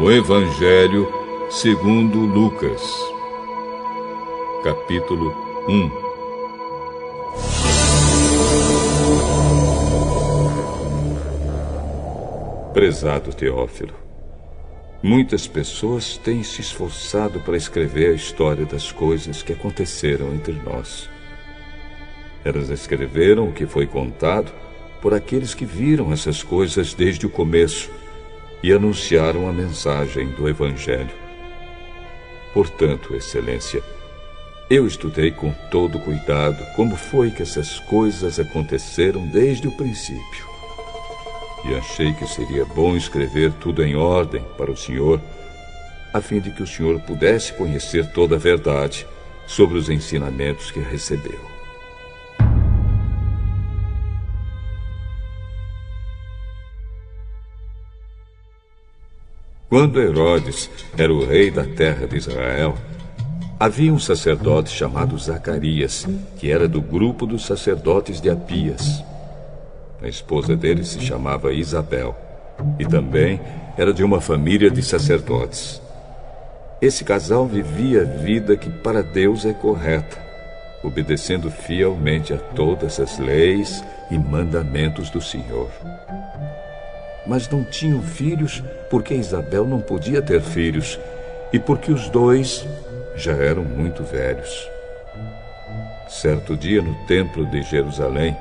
No Evangelho segundo Lucas, capítulo 1. Prezado Teófilo, muitas pessoas têm se esforçado para escrever a história das coisas que aconteceram entre nós. Elas escreveram o que foi contado por aqueles que viram essas coisas desde o começo e anunciaram a mensagem do Evangelho. Portanto, Excelência, eu estudei com todo cuidado como foi que essas coisas aconteceram desde o princípio. E achei que seria bom escrever tudo em ordem para o senhor, a fim de que o senhor pudesse conhecer toda a verdade sobre os ensinamentos que recebeu. Quando Herodes era o rei da terra de Israel, havia um sacerdote chamado Zacarias, que era do grupo dos sacerdotes de Abias. A esposa dele se chamava Isabel, e também era de uma família de sacerdotes. Esse casal vivia a vida que para Deus é correta, obedecendo fielmente a todas as leis e mandamentos do Senhor. Mas não tinham filhos porque Isabel não podia ter filhos e porque os dois já eram muito velhos. Certo dia, no templo de Jerusalém,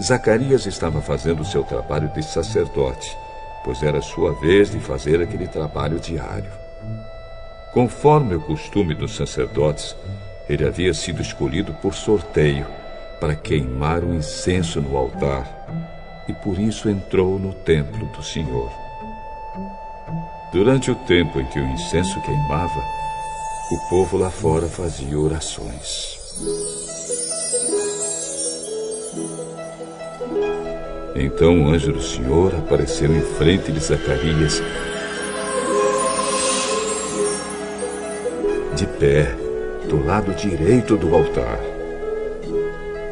Zacarias estava fazendo seu trabalho de sacerdote, pois era sua vez de fazer aquele trabalho diário. Conforme o costume dos sacerdotes, ele havia sido escolhido por sorteio para queimar o incenso no altar, e por isso entrou no templo do Senhor. Durante o tempo em que o incenso queimava, o povo lá fora fazia orações. Então o anjo do Senhor apareceu em frente de Zacarias, de pé, do lado direito do altar.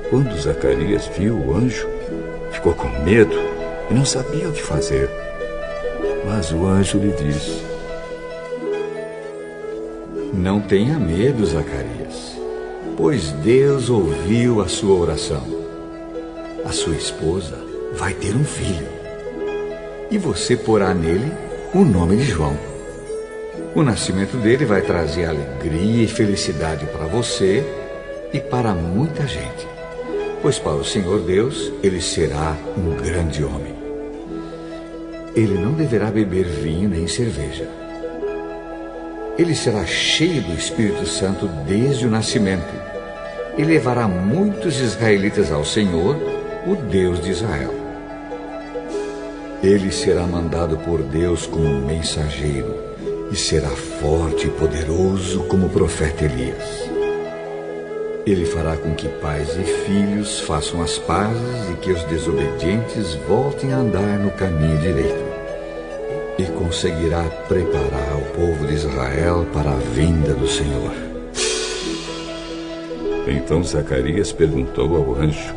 Quando Zacarias viu o anjo, ficou com medo e não sabia o que fazer. Mas o anjo lhe disse: Não tenha medo, Zacarias, pois Deus ouviu a sua oração. A sua esposa vai ter um filho, e você porá nele o nome de João. O nascimento dele vai trazer alegria e felicidade para você e para muita gente, pois para o Senhor Deus ele será um grande homem. Ele não deverá beber vinho nem cerveja. Ele será cheio do Espírito Santo desde o nascimento e levará muitos israelitas ao Senhor, o Deus de Israel. Ele será mandado por Deus como um mensageiro e será forte e poderoso como o profeta Elias. Ele fará com que pais e filhos façam as pazes e que os desobedientes voltem a andar no caminho direito. E conseguirá preparar o povo de Israel para a vinda do Senhor. Então Zacarias perguntou ao anjo: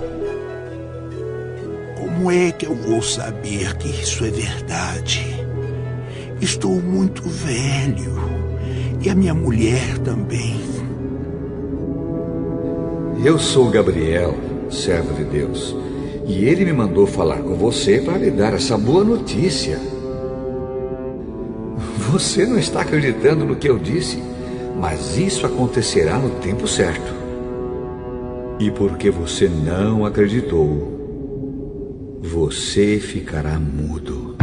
Como é que eu vou saber que isso é verdade? Estou muito velho e a minha mulher também. Eu sou Gabriel, servo de Deus, e ele me mandou falar com você para lhe dar essa boa notícia. Você não está acreditando no que eu disse, mas isso acontecerá no tempo certo. E porque você não acreditou, você ficará mudo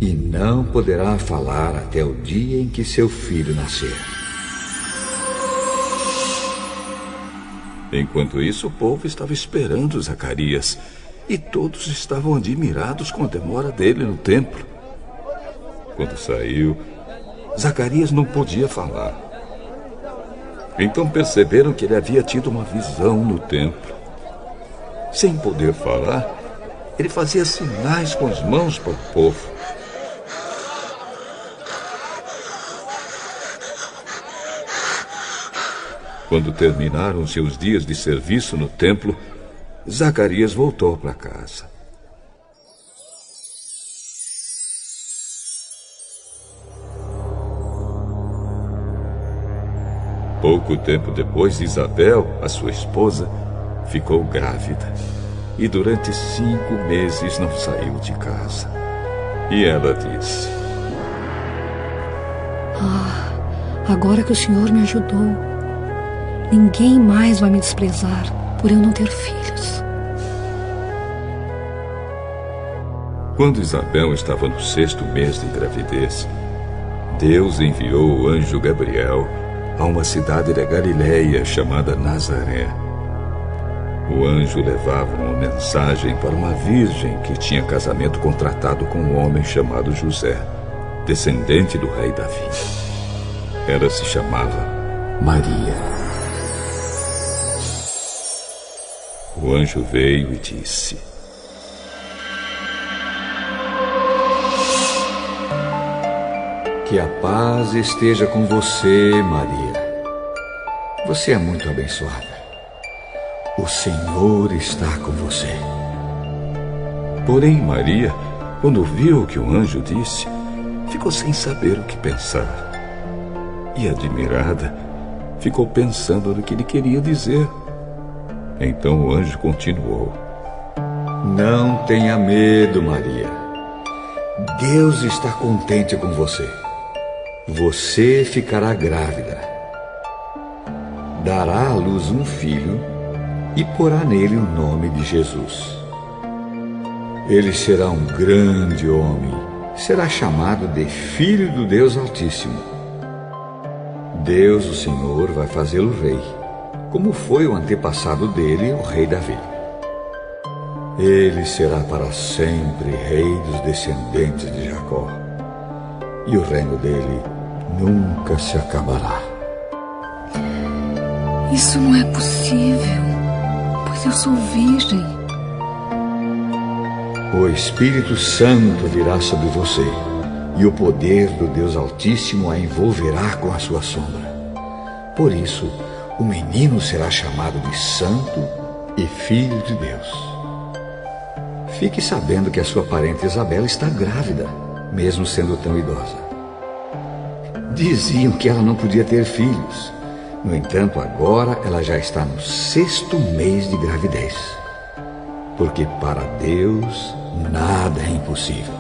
e não poderá falar até o dia em que seu filho nascer. Enquanto isso, o povo estava esperando Zacarias, e todos estavam admirados com a demora dele no templo. Quando saiu, Zacarias não podia falar. Então perceberam que ele havia tido uma visão no templo. Sem poder falar, ele fazia sinais com as mãos para o povo. Quando terminaram seus dias de serviço no templo, Zacarias voltou para casa. Pouco tempo depois, Isabel, a sua esposa, ficou grávida e durante 5 meses não saiu de casa. E ela disse: agora que o Senhor me ajudou, ninguém mais vai me desprezar por eu não ter filhos. Quando Isabel estava no 6º mês de gravidez, Deus enviou o anjo Gabriel a uma cidade da Galileia chamada Nazaré. O anjo levava uma mensagem para uma virgem que tinha casamento contratado com um homem chamado José, descendente do rei Davi. Ela se chamava Maria. O anjo veio e disse: Que a paz esteja com você, Maria. Você é muito abençoada. O Senhor está com você. Porém, Maria, quando viu o que o anjo disse, ficou sem saber o que pensar. E, admirada, ficou pensando no que ele queria dizer. Então o anjo continuou: Não tenha medo, Maria. Deus está contente com você. Você ficará grávida. Dará à luz um filho e porá nele o nome de Jesus. Ele será um grande homem, será chamado de Filho do Deus Altíssimo. Deus, o Senhor, vai fazê-lo rei, como foi o antepassado dele, o rei Davi. Ele será para sempre rei dos descendentes de Jacó, e o reino dele nunca se acabará. Isso não é possível, pois eu sou virgem. O Espírito Santo virá sobre você, e o poder do Deus Altíssimo a envolverá com a sua sombra. Por isso, o menino será chamado de Santo e Filho de Deus. Fique sabendo que a sua parente Isabel está grávida, mesmo sendo tão idosa. Diziam que ela não podia ter filhos. No entanto, agora ela já está no 6º mês de gravidez. Porque para Deus nada é impossível.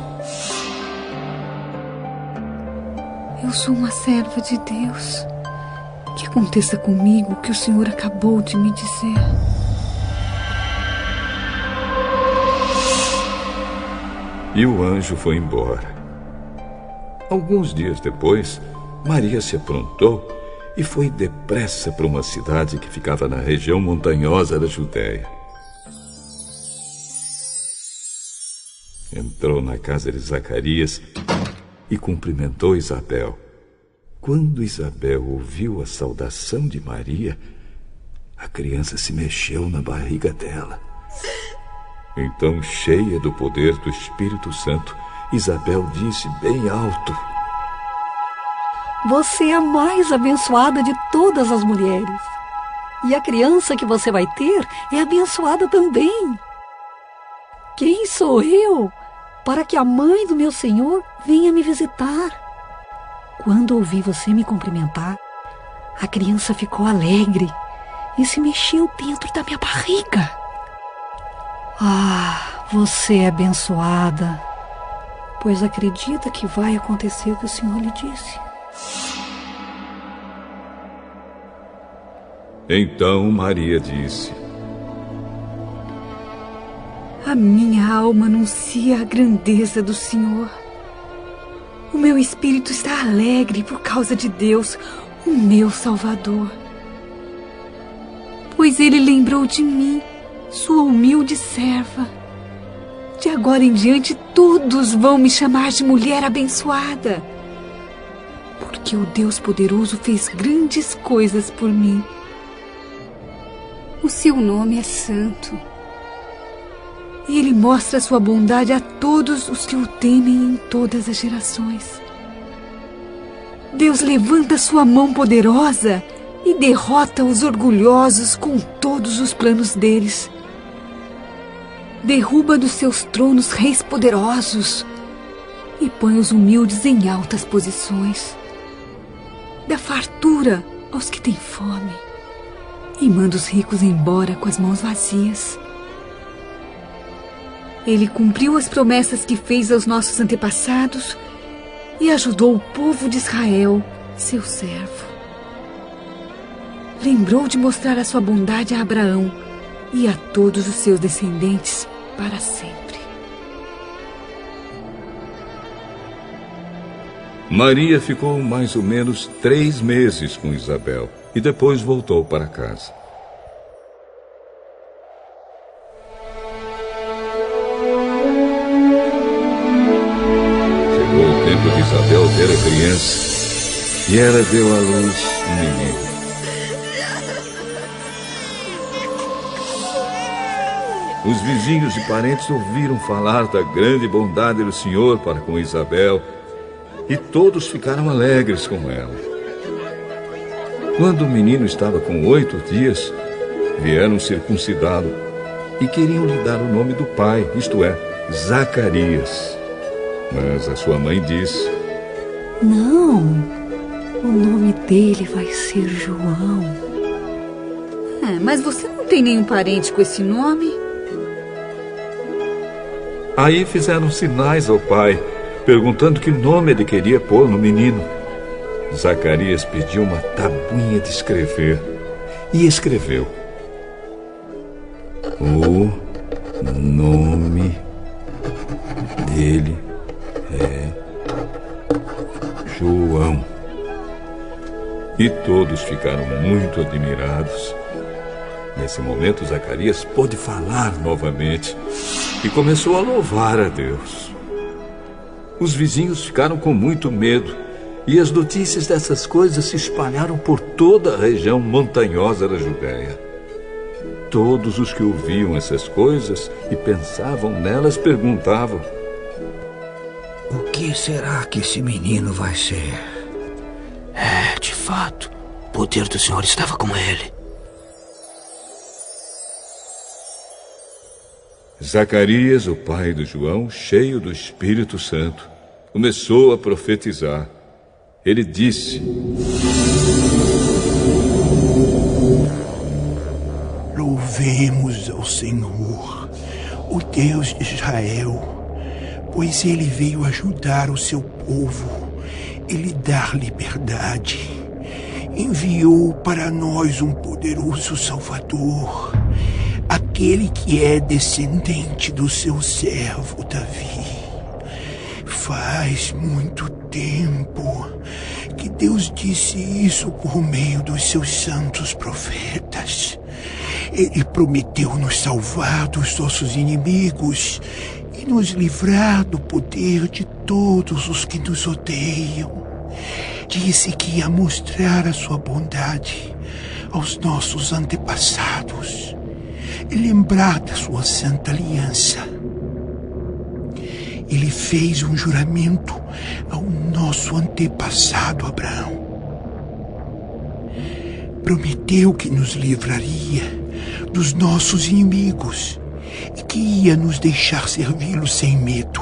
Eu sou uma serva de Deus. Que aconteça comigo o que o Senhor acabou de me dizer. E o anjo foi embora. Alguns dias depois, Maria se aprontou e foi depressa para uma cidade que ficava na região montanhosa da Judéia. Entrou na casa de Zacarias e cumprimentou Isabel. Quando Isabel ouviu a saudação de Maria, a criança se mexeu na barriga dela. Então, cheia do poder do Espírito Santo, Isabel disse bem alto: Você é a mais abençoada de todas as mulheres. E a criança que você vai ter é abençoada também. Quem sou eu para que a mãe do meu Senhor venha me visitar? Quando ouvi você me cumprimentar, a criança ficou alegre e se mexeu dentro da minha barriga. Você é abençoada, pois acredita que vai acontecer o que o Senhor lhe disse. Então Maria disse: A minha alma anuncia a grandeza do Senhor. O meu espírito está alegre por causa de Deus, o meu Salvador. Pois Ele lembrou de mim, sua humilde serva. De agora em diante, todos vão me chamar de mulher abençoada. Porque o Deus poderoso fez grandes coisas por mim. O seu nome é santo. Ele mostra sua bondade a todos os que o temem em todas as gerações. Deus levanta sua mão poderosa e derrota os orgulhosos com todos os planos deles. Derruba dos seus tronos reis poderosos e põe os humildes em altas posições. Dá fartura aos que têm fome e manda os ricos embora com as mãos vazias. Ele cumpriu as promessas que fez aos nossos antepassados e ajudou o povo de Israel, seu servo. Lembrou de mostrar a sua bondade a Abraão e a todos os seus descendentes para sempre. Maria ficou mais ou menos 3 meses com Isabel e depois voltou para casa. Chegou o tempo de Isabel ter a criança e ela deu à luz um menino. Os vizinhos e parentes ouviram falar da grande bondade do Senhor para com Isabel e todos ficaram alegres com ela. Quando o menino estava com 8 dias, vieram circuncidá-lo e queriam lhe dar o nome do pai, isto é, Zacarias. Mas a sua mãe disse: Não, o nome dele vai ser João. Mas você não tem nenhum parente com esse nome? Aí fizeram sinais ao pai, perguntando que nome ele queria pôr no menino. Zacarias pediu uma tabuinha de escrever e escreveu: o nome dele é João. E todos ficaram muito admirados. Nesse momento, Zacarias pôde falar novamente e começou a louvar a Deus. Os vizinhos ficaram com muito medo e as notícias dessas coisas se espalharam por toda a região montanhosa da Judéia. Todos os que ouviam essas coisas e pensavam nelas perguntavam: o que será que esse menino vai ser? De fato, o poder do Senhor estava com ele. Zacarias, o pai do João, cheio do Espírito Santo, começou a profetizar. Ele disse: Louvemos ao Senhor, o Deus de Israel, pois ele veio ajudar o seu povo e lhe dar liberdade. Enviou para nós um poderoso Salvador, aquele que é descendente do seu servo Davi. Faz muito tempo que Deus disse isso por meio dos seus santos profetas. Ele prometeu nos salvar dos nossos inimigos e nos livrar do poder de todos os que nos odeiam. Disse que ia mostrar a sua bondade aos nossos antepassados e lembrar da sua santa aliança. Ele fez um juramento ao nosso antepassado Abraão. Prometeu que nos livraria dos nossos inimigos e que ia nos deixar servi-lo sem medo,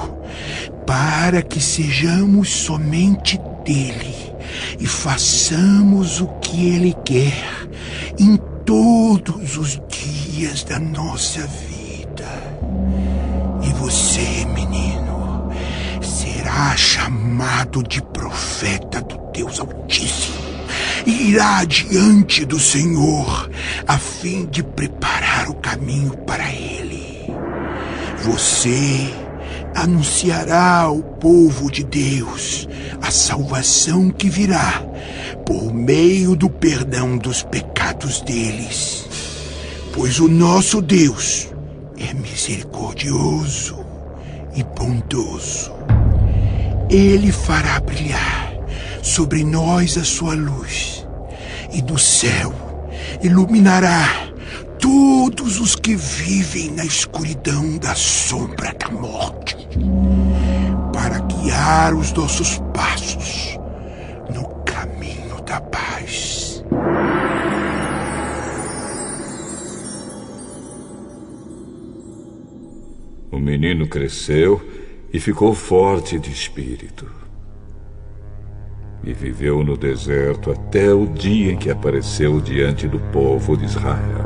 para que sejamos somente dele e façamos o que ele quer em todos os dias da nossa vida. E você, menino, será chamado de profeta do Deus Altíssimo e irá diante do Senhor a fim de preparar o caminho para ele. Você anunciará ao povo de Deus a salvação que virá por meio do perdão dos pecados deles, pois o nosso Deus é misericordioso e bondoso. Ele fará brilhar sobre nós a sua luz, e do céu iluminará todos os que vivem na escuridão da sombra da morte, para guiar os nossos passos no caminho da paz. O menino cresceu e ficou forte de espírito. e viveu no deserto até o dia em que apareceu diante do povo de Israel.